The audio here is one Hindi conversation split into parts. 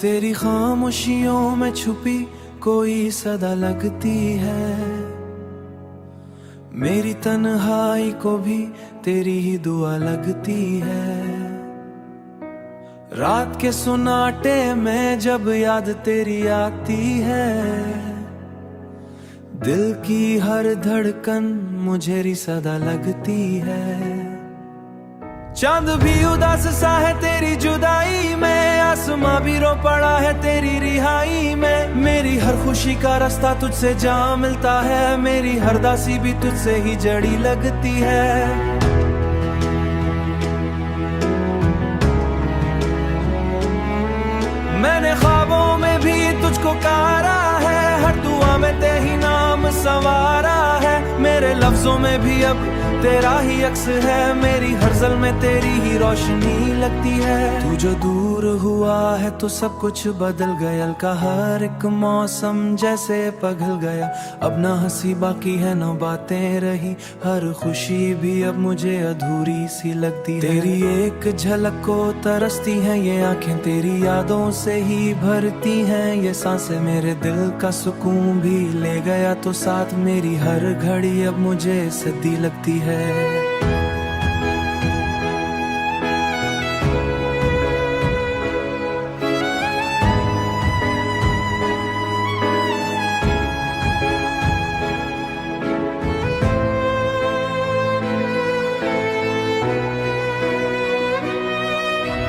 तेरी खामोशियों में छुपी कोई सदा लगती है। मेरी तन्हाई को भी तेरी ही दुआ लगती है। रात के सुनाटे में जब याद तेरी आती है, दिल की हर धड़कन मुझे री सदा लगती है। चांद भी उदास सा है तेरी जुदाई में, आसमां भी रो पड़ा है तेरी रिहाई में। मेरी हर खुशी का रास्ता तुझसे जा मिलता है, मेरी हर दासी भी तुझसे ही जड़ी लगती है। मैंने ख्वाबों में भी तुझको कारा है, हर दुआ में तेरी नाम संवारा है। मेरे लफ्जों में भी अब तेरा ही अक्स है, मेरी हर जल में तेरी ही रोशनी लगती है। तू जो दूर हुआ है तो सब कुछ बदल गया, का हर एक मौसम जैसे पिघल गया। अब ना हंसी बाकी है ना बातें रही, हर खुशी भी अब मुझे अधूरी सी लगती है। तेरी एक झलक को तरसती हैं ये आंखें, तेरी यादों से ही भरती हैं ये सांसें। मेरे दिल का सुकून भी ले गया तो साथ, मेरी हर घड़ी अब मुझे सदी लगती है।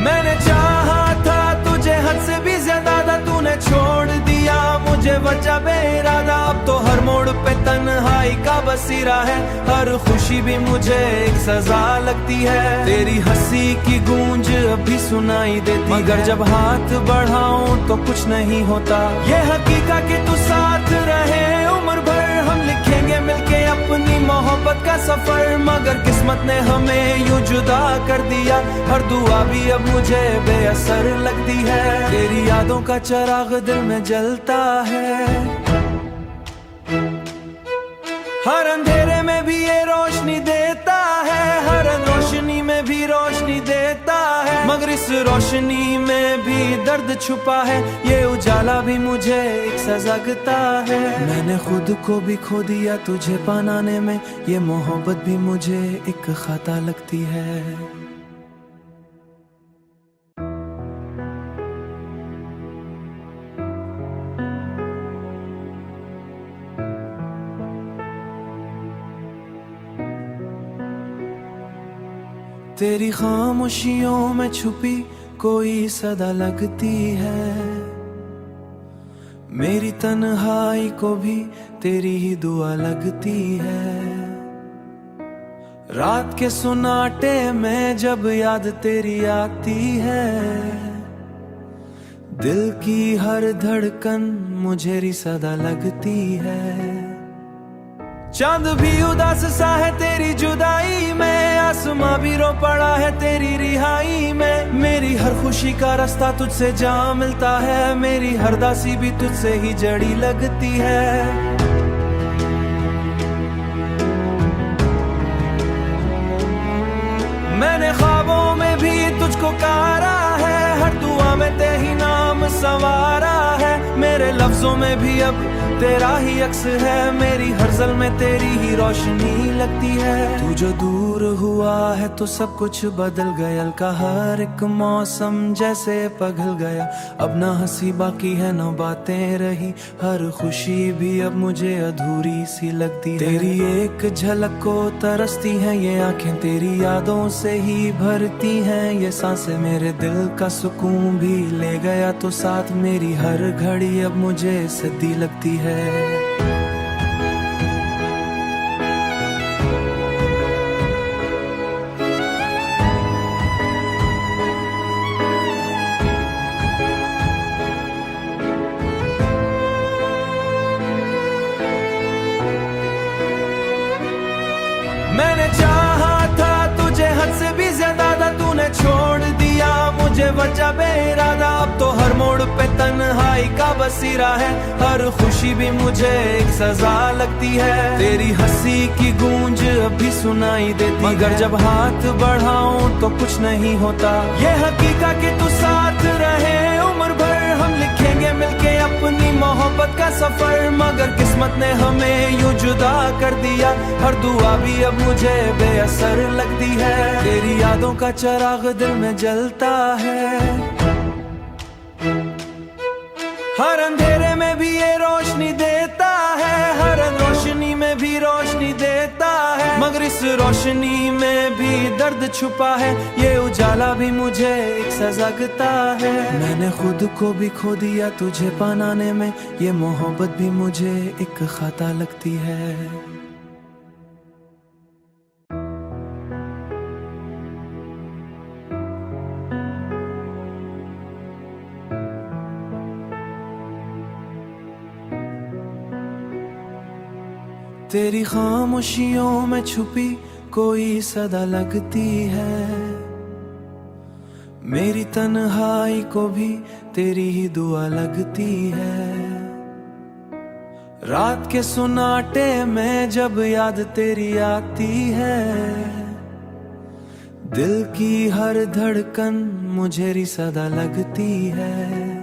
मैंने चाहा था तुझे हद से भी ज्यादा था, तूने छोड़ दिया मुझे वजह बेइरादा। अब तो हर मोड़ पे तन्हाई का बसीरा है, हर खुशी भी मुझे एक सजा लगती है। तेरी हंसी की गूंज अभी सुनाई देती, मगर जब हाथ बढ़ाऊं तो कुछ नहीं होता। ये हकीकत कि तू साथ रहे उम्र भर, हम लिखेंगे मिलके अपनी मोहब्बत का सफर। मगर किस्मत ने हमें यूं जुदा कर दिया, हर दुआ भी अब मुझे बेअसर लगती है। तेरी यादों का चिराग दिल में जलता है, हर अंधेरे में भी ये रोशनी देता है, हर रोशनी में भी रोशनी देता है। मगर इस रोशनी में भी दर्द छुपा है, ये उजाला भी मुझे एक सजगता है। मैंने खुद को भी खो दिया तुझे पाने में, ये मोहब्बत भी मुझे एक खता लगती है। तेरी खामोशियों में छुपी कोई सदा लगती है। मेरी तन्हाई को भी तेरी ही दुआ लगती है। रात के सुनाटे में जब याद तेरी आती है, दिल की हर धड़कन मुझे री सदा लगती है। चांद भी उदास सा है तेरी जुदाई में, आसमां भी रो पड़ा है तेरी रिहाई में। मेरी हर खुशी का रास्ता तुझसे जा मिलता है, मेरी हर दासी भी तुझसे ही जड़ी लगती है। मैंने ख्वाबों में भी तुझको कारा है, हर दुआ में तेरी नाम संवारा है। मेरे लफ्जों में भी अब तेरा ही अक्स है, मेरी हर जल में तेरी ही रोशनी लगती है। तू जो दूर हुआ है तो सब कुछ बदल गया, का हर एक मौसम जैसे पिघल गया। अब ना हंसी बाकी है ना बातें रही, हर खुशी भी अब मुझे अधूरी सी लगती है। तेरी एक झलक को तरसती हैं ये आंखें, तेरी यादों से ही भरती हैं ये सांसें। मेरे दिल का सुकून भी ले गया तो साथ, मेरी हर घड़ी अब मुझे सदी लगती है। मैंने चाहा था तुझे हद से भी ज्यादा था, तूने छोड़ दिया मुझे वजह बेइरादा। अब तो हर मोड़ पे तन्हाई का बसीरा है, हर खुशी भी मुझे एक सजा लगती है। तेरी हंसी की गूंज अभी सुनाई देती, मगर जब हाथ बढ़ाऊं तो कुछ नहीं होता। ये हकीकत कि तू साथ रहे उम्र भर, लिखेंगे मिलके अपनी मोहब्बत का सफर, मगर किस्मत ने हमें यूं जुदा कर दिया। हर दुआ भी अब मुझे बेअसर लगती है, तेरी यादों का चिराग दिल में जलता है। हर अंधेरे में भी ये रोशनी देता है, हर रोशनी में भी रोशनी देता है, मगर इस रोशनी में भी दर्द छुपा है। ये उजाला भी मुझे एक सजगता है। मैंने खुद को भी खो दिया तुझे पाने में, ये मोहब्बत भी मुझे एक खाता लगती है। तेरी खामोशियों में छुपी कोई सदा लगती है, मेरी तन्हाई को भी तेरी ही दुआ लगती है। रात के सुनाटे में जब याद तेरी आती है, दिल की हर धड़कन मुझे री सदा लगती है।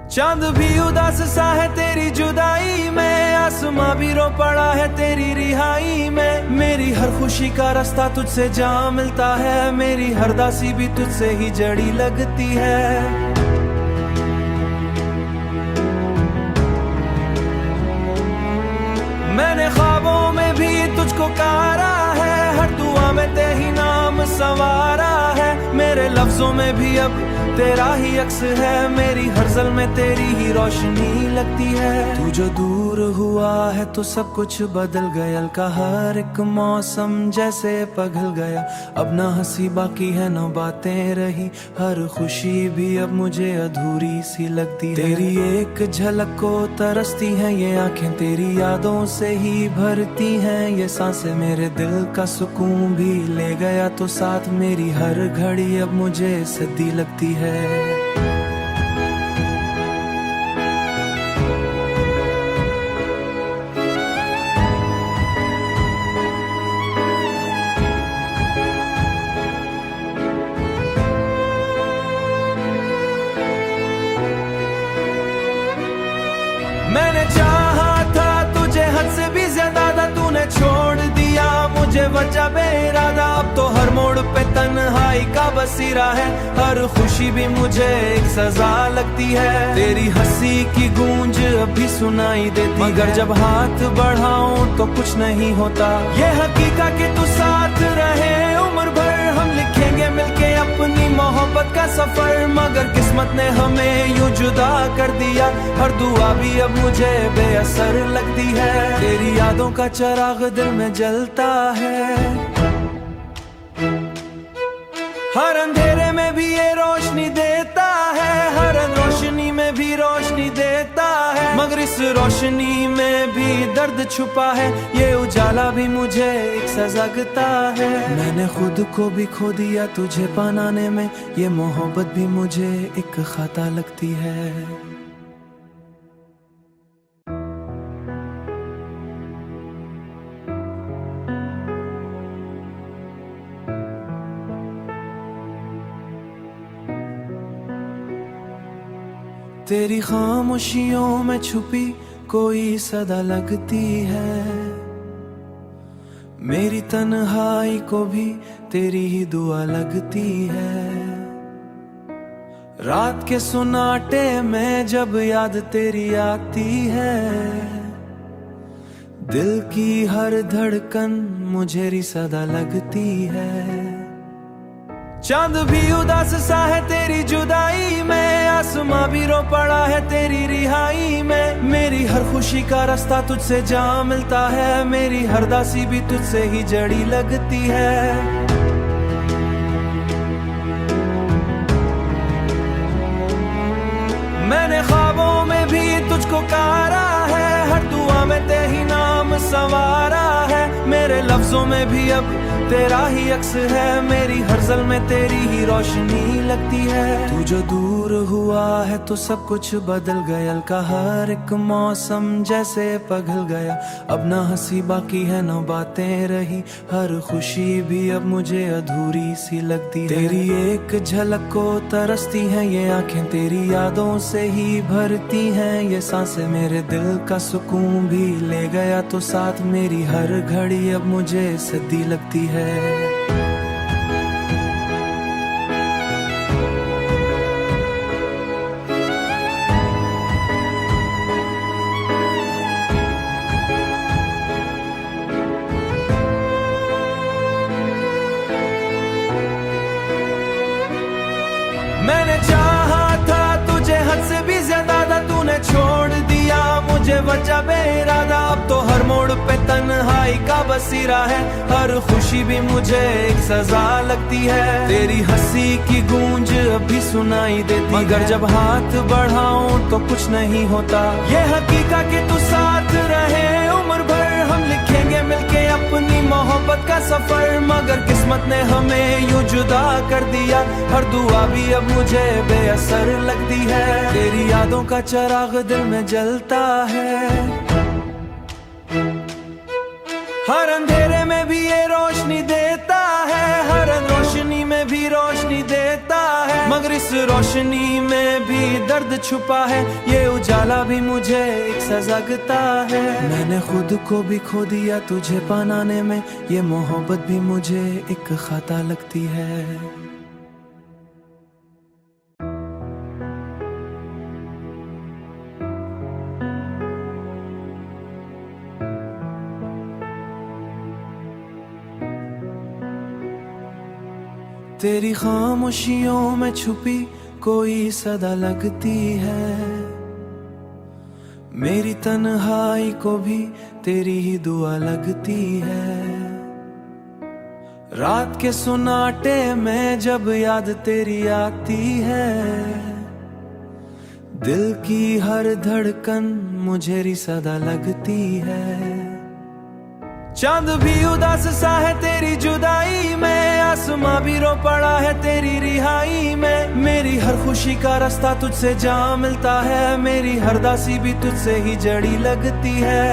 चांद भी उदास सा है तेरी जुदाई में, आसमां भी रो पड़ा है तेरी रिहाई में। मेरी हर खुशी का रास्ता तुझसे जा मिलता है, मेरी हर दासी भी तुझसे ही जड़ी लगती है। मैंने ख्वाबों में भी तुझको कारा है, हर दुआ में तेरी नाम संवारा है। मेरे लफ्जों में भी अब तेरा ही अक्स है, मेरी हर ज़ल में तेरी ही रोशनी लगती है। तू जो दूर हुआ है तो सब कुछ बदल गया, का हर एक मौसम जैसे पिघल गया। अब ना हंसी बाकी है ना बातें रही, हर खुशी भी अब मुझे अधूरी सी लगती है। तेरी एक झलक को तरसती हैं ये आंखें, तेरी यादों से ही भरती हैं ये सांसें। मेरे दिल का सुकून भी ले गया तो साथ, मेरी हर घड़ी अब मुझे सद्दी लगती है। मैंने चाहा था तुझे हद से भी ज्यादा था, तूने छोड़ दिया मुझे वजह बेइरादा। अब तो हर मोड़ पे तन्हाई का बसीरा है, हर खुशी भी मुझे एक सजा लगती है। तेरी हंसी की गूंज अभी सुनाई देती, मगर जब हाथ बढ़ाऊं तो कुछ नहीं होता। ये हकीकत कि तू साथ रहे उम्र भर, हम लिखेंगे मिलके अपनी मोहब्बत का सफर, मगर किस्मत ने हमें यूं जुदा कर दिया। हर दुआ भी अब मुझे बेअसर लगती है, तेरी यादों का चिराग दिल में जलता है। हर अंधेरे में भी ये रोशनी देता है, हर रोशनी में भी रोशनी देता है, मगर इस रोशनी में भी दर्द छुपा है। ये उजाला भी मुझे एक सजगता है। मैंने खुद को भी खो दिया तुझे पाने में, ये मोहब्बत भी मुझे एक खाता लगती है। तेरी खामोशियों में छुपी कोई सदा लगती है, मेरी तन्हाई को भी तेरी ही दुआ लगती है। रात के सुनाटे में जब याद तेरी आती है, दिल की हर धड़कन मुझे री सदा लगती है। चांद भी उदास सा है तेरी जुदाई में, आसमां भी रो पड़ा है तेरी रिहाई में। मेरी हर खुशी का रास्ता तुझसे जा मिलता है, मेरी हर दासी भी तुझसे ही जड़ी लगती है। मैंने ख्वाबों में भी तुझको कारा है, हर दुआ में तेरी नाम संवारा है। मेरे लफ्जों में भी अब तेरा ही अक्स है, मेरी हर ज़ल में तेरी ही रोशनी लगती है। तू जो दूर हुआ है तो सब कुछ बदल गया, का हर एक मौसम जैसे पिघल गया। अब ना हंसी बाकी है ना बातें रही, हर खुशी भी अब मुझे अधूरी सी लगती है। तेरी एक झलक को तरसती हैं ये आंखें, तेरी यादों से ही भरती हैं ये सांसें। मेरे दिल का सुकून भी ले गया तो साथ, मेरी हर घड़ी अब मुझे सद्दी लगती है। मैंने चाहा था तुझे हद से भी ज्यादा था, तूने छोड़ दिया मुझे वजह बेइरादा। अब तो हर मोड़ पे तन्हाई का बसीरा है, हर खुशी भी मुझे एक सजा लगती है। तेरी हंसी की गूंज अभी सुनाई देती, मगर जब हाथ बढ़ाऊं तो कुछ नहीं होता। ये हकीकत कि तू साथ रहे उम्र भर, हम लिखेंगे मिलके अपनी मोहब्बत का सफर। मगर किस्मत ने हमें यूं जुदा कर दिया, हर दुआ भी अब मुझे बेअसर लगती है। तेरी यादों का चिराग दिल में जलता है, हर अंधेरे में भी ये रोशनी देता है, हर रोशनी में भी रोशनी देता है। मगर इस रोशनी में भी दर्द छुपा है, ये उजाला भी मुझे एक सजगता है। मैंने खुद को भी खो दिया तुझे पाने में, ये मोहब्बत भी मुझे एक खता लगती है। तेरी खामोशियों में छुपी कोई सदा लगती है, मेरी तन्हाई को भी तेरी ही दुआ लगती है। रात के सुनाटे में जब याद तेरी आती है, दिल की हर धड़कन मुझे री सदा लगती है। चांद भी उदास सा है तेरी जुदाई में, आसमां भी रो पड़ा है तेरी रिहाई में। मेरी हर खुशी का रास्ता तुझसे जा मिलता है, मेरी हर दासी भी तुझसे ही जड़ी लगती है।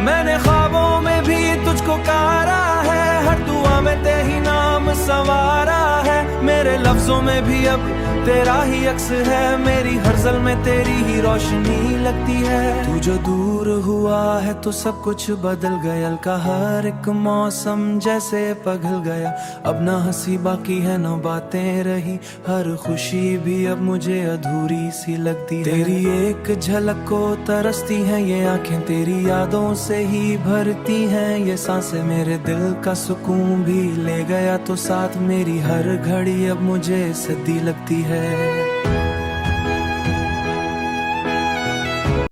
मैंने ख्वाबों में भी तुझको कारा है, हर दुआ में तेरी नाम संवारा है। मेरे लफ्जों में भी अब तेरा ही अक्स है, मेरी हर ज़ल में तेरी ही रोशनी लगती है। तू जो दूर हुआ है तो सब कुछ बदल गया, का हर एक मौसम जैसे पिघल गया। अब ना हंसी बाकी है ना बातें रही, हर खुशी भी अब मुझे अधूरी सी लगती है। तेरी एक झलक को तरसती हैं ये आंखें, तेरी यादों से ही भरती हैं ये सांसें। मेरे दिल का सुकून भी ले गया तो साथ, मेरी हर घड़ी अब मुझे सद्दी लगती है।